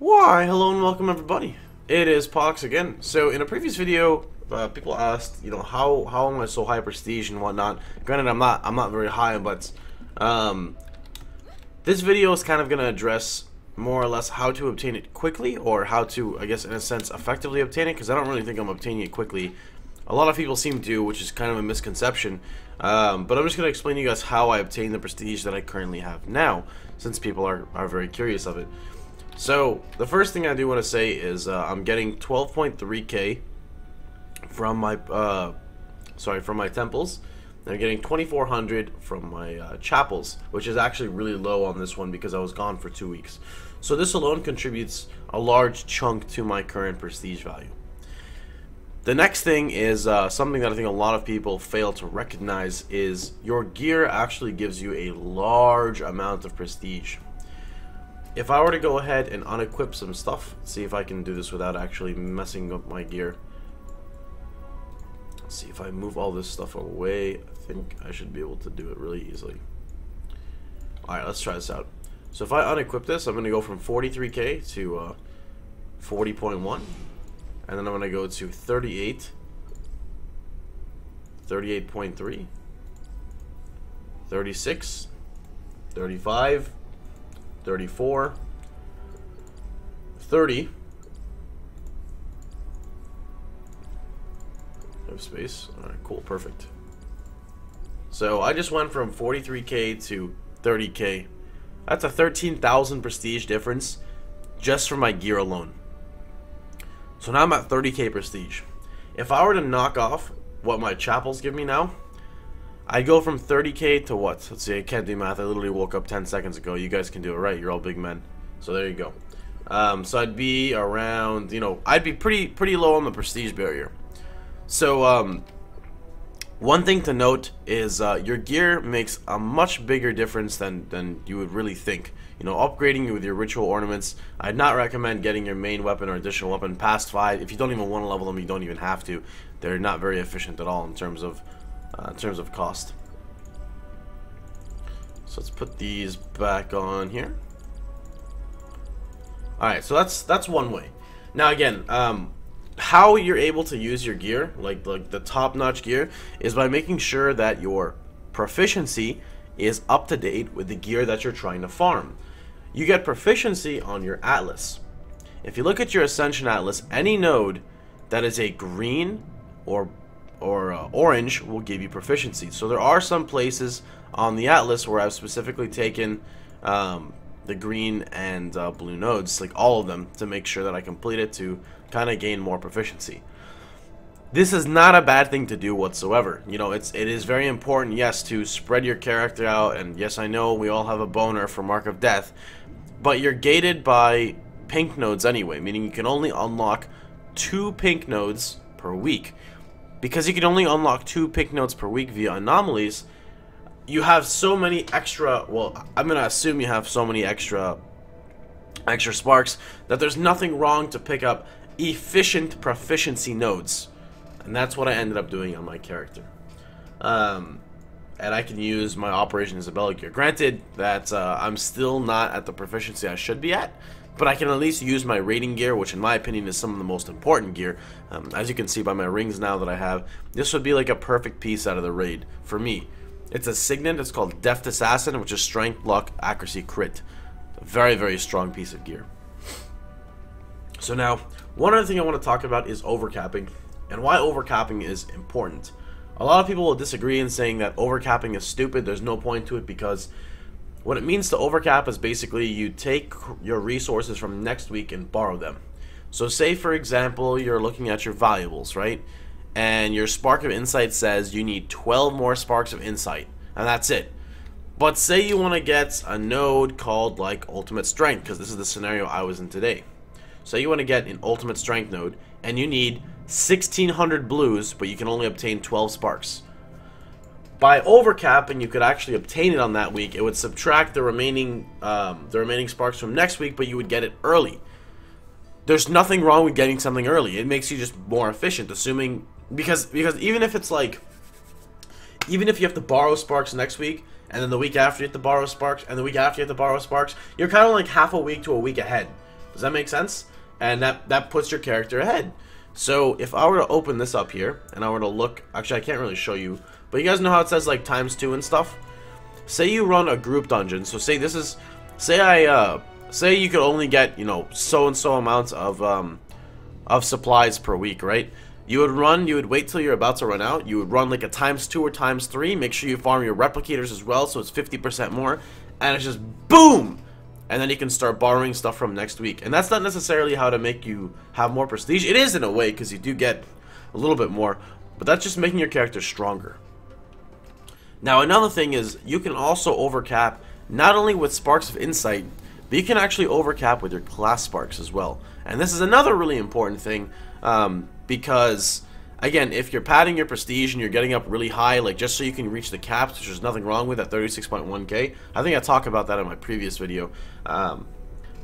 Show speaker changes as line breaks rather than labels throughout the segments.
Why, hello and welcome everybody. It is Pohx again. So in a previous video, people asked, how am I so high prestige and whatnot. Granted, I'm not very high, but this video is kind of gonna address more or less how to obtain it quickly, or how to, I guess, in a sense, effectively obtain it. Because I don't really think I'm obtaining it quickly. A lot of people seem to, which is kind of a misconception. But I'm just gonna explain to you guys how I obtain the prestige that I currently have now, since people are very curious of it. So, the first thing I do want to say is I'm getting 12.3k from my from my temples. And I'm getting 2400 from my chapels, which is actually really low on this one because I was gone for 2 weeks. So this alone contributes a large chunk to my current prestige value. The next thing is something that I think a lot of people fail to recognize is your gear actually gives you a large amount of prestige. If I were to go ahead and unequip some stuff, see if I can do this without actually messing up my gear. Let's see if I move all this stuff away. I think I should be able to do it really easily. Alright, let's try this out. So if I unequip this, I'm going to go from 43k to 40.1. And then I'm going to go to 38, 38.3, 36, 35, 34, 30. Have space. Alright, cool, perfect. So I just went from 43k to 30k. That's a 13,000 prestige difference just for my gear alone. So now I'm at 30k prestige. If I were to knock off what my chapels give me now, I go from 30k to what? Let's see, I can't do math. I literally woke up 10 seconds ago. You guys can do it, right? You're all big men. So there you go. So I'd be around, I'd be pretty low on the prestige barrier. So one thing to note is your gear makes a much bigger difference than you would really think. Upgrading with your ritual ornaments, I'd not recommend getting your main weapon or additional weapon past 5. If you don't even want to level them, you don't even have to. They're not very efficient at all in terms of cost. So let's put these back on here. Alright, so that's one way. Now again, how you're able to use your gear, like the top-notch gear, is by making sure that your proficiency is up to date with the gear that you're trying to farm. You get proficiency on your atlas. If you look at your Ascension Atlas, any node that is a green or orange will give you proficiency. So there are some places on the Atlas where I've specifically taken the green and blue nodes, like all of them, to make sure that I complete it to kind of gain more proficiency. This is not a bad thing to do whatsoever. It is very important, yes, to spread your character out, and yes, I know we all have a boner for Mark of Death, but you're gated by pink nodes anyway, meaning you can only unlock 2 pink nodes per week. Because you can only unlock 2 pink nodes per week via anomalies, you have so many extra, well, I'm going to assume you have so many extra sparks that there's nothing wrong to pick up efficient proficiency nodes. And that's what I ended up doing on my character. And I can use my Operation Isabella gear. Granted that I'm still not at the proficiency I should be at, but I can at least use my raiding gear, which in my opinion is some of the most important gear. As you can see by my rings now that I have, this would be like a perfect piece out of the raid for me. It's a signet. It's called Deft Assassin, which is Strength, Luck, Accuracy, Crit. A very, very strong piece of gear. So now, one other thing I want to talk about is overcapping, and why overcapping is important. A lot of people will disagree in saying that overcapping is stupid. There's no point to it, because what it means to overcap is basically you take your resources from next week and borrow them. So say, for example, you're looking at your valuables, right? And your Spark of Insight says you need 12 more Sparks of Insight, and that's it. But say you want to get a node called, like, Ultimate Strength, because this is the scenario I was in today. Say you want to get an Ultimate Strength node, and you need 1,600 blues, but you can only obtain 12 sparks. By overcapping, you could actually obtain it on that week. It would subtract the remaining sparks from next week, but you would get it early. There's nothing wrong with getting something early. It makes you just more efficient, assuming because even if it's like, even if you have to borrow sparks next week, and then the week after you have to borrow sparks, and the week after you have to borrow sparks, you're kind of like half a week to a week ahead. Does that make sense? And that puts your character ahead. So if I were to open this up here and I were to look, actually I can't really show you, but you guys know how it says like ×2 and stuff. Say you run a group dungeon. So say this is, say you could only get, you know, so and so amounts of supplies per week, right? You would wait till you're about to run out. You would run like a ×2 or ×3. Make sure you farm your replicators as well, so it's 50% more, and it's just boom. And then you can start borrowing stuff from next week. And that's not necessarily how to make you have more prestige. It is in a way, because you do get a little bit more. But that's just making your character stronger. Now, another thing is, you can also overcap, not only with Sparks of Insight, but you can actually overcap with your class Sparks as well. And this is another really important thing, because, again, if you're padding your prestige and you're getting up really high, like just so you can reach the caps, which there's nothing wrong with at 36.1k. I think I talked about that in my previous video.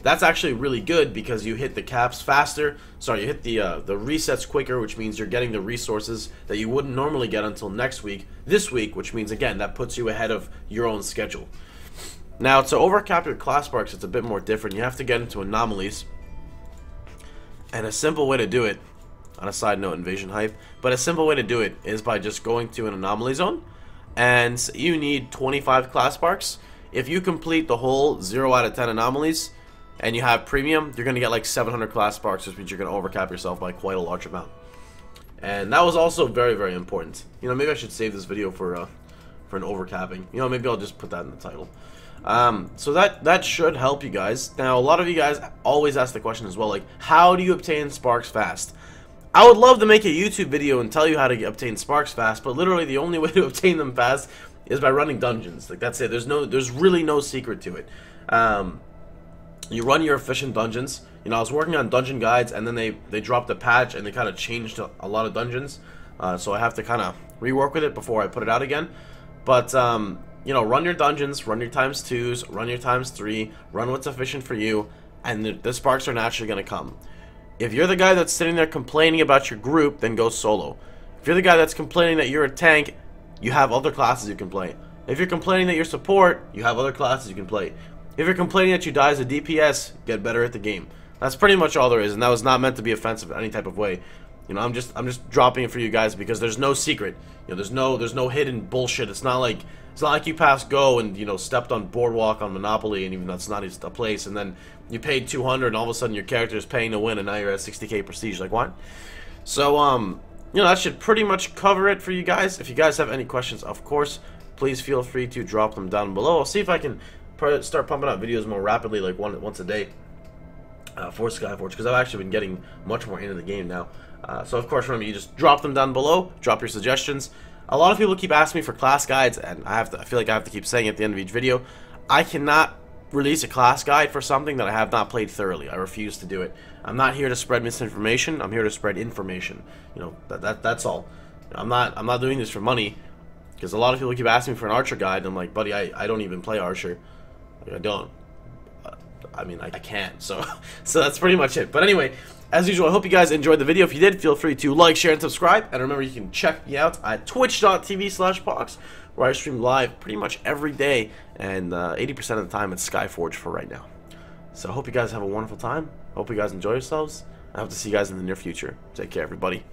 That's actually really good because you hit the caps faster. Sorry, you hit the resets quicker, which means you're getting the resources that you wouldn't normally get until next week. This week, which means, again, that puts you ahead of your own schedule. Now, to overcap your class sparks, it's a bit more different. You have to get into anomalies. And a simple way to do it, on a side note, invasion hype, but a simple way to do it is by just going to an anomaly zone, and you need 25 class sparks. If you complete the whole 0 out of 10 anomalies, and you have premium, you're going to get like 700 class sparks, which means you're going to overcap yourself by quite a large amount. And that was also very, very important. You know, maybe I should save this video for an overcapping. You know, maybe I'll just put that in the title. So that should help you guys. Now, a lot of you guys always ask the question as well, like, how do you obtain sparks fast? I would love to make a YouTube video and tell you how to obtain sparks fast, but literally the only way to obtain them fast is by running dungeons. Like, that's it. There's really no secret to it. You run your efficient dungeons. You know, I was working on dungeon guides, and then they dropped a patch, and they kind of changed a lot of dungeons. So I have to kind of rework with it before I put it out again. But, you know, run your dungeons, run your ×2s, run your ×3, run what's efficient for you, and the sparks are naturally going to come. If you're the guy that's sitting there complaining about your group, then go solo. If you're the guy that's complaining that you're a tank, you have other classes you can play. If you're complaining that you're support, you have other classes you can play. If you're complaining that you die as a DPS, get better at the game. That's pretty much all there is, and that was not meant to be offensive in any type of way. You know, I'm just dropping it for you guys because there's no secret. You know, there's no hidden bullshit. It's not like you passed Go and, you know, stepped on Boardwalk on Monopoly, and even that's not a place, and then you paid 200 and all of a sudden your character is paying to win and now you're at 60k prestige. Like, what? So, you know, that should pretty much cover it for you guys. If you guys have any questions, of course, please feel free to drop them down below. I'll see if I can start pumping out videos more rapidly, like once a day, for Skyforge, because I've actually been getting much more into the game now. So of course, remember, you just drop them down below, drop your suggestions. A lot of people keep asking me for class guides, and I feel like I have to keep saying at the end of each video, I cannot release a class guide for something that I have not played thoroughly. I refuse to do it. I'm not here to spread misinformation. I'm here to spread information. You know, that's all. I'm not doing this for money, because a lot of people keep asking me for an Archer guide, and I'm like, buddy, I don't even play Archer. I don't. I mean, I can't. So that's pretty much it. But anyway, as usual, I hope you guys enjoyed the video. If you did, feel free to like, share, and subscribe. And remember, you can check me out at twitch.tv/Pohx, where I stream live pretty much every day, and 80% of the time it's Skyforge for right now. So I hope you guys have a wonderful time. I hope you guys enjoy yourselves. I hope to see you guys in the near future. Take care, everybody.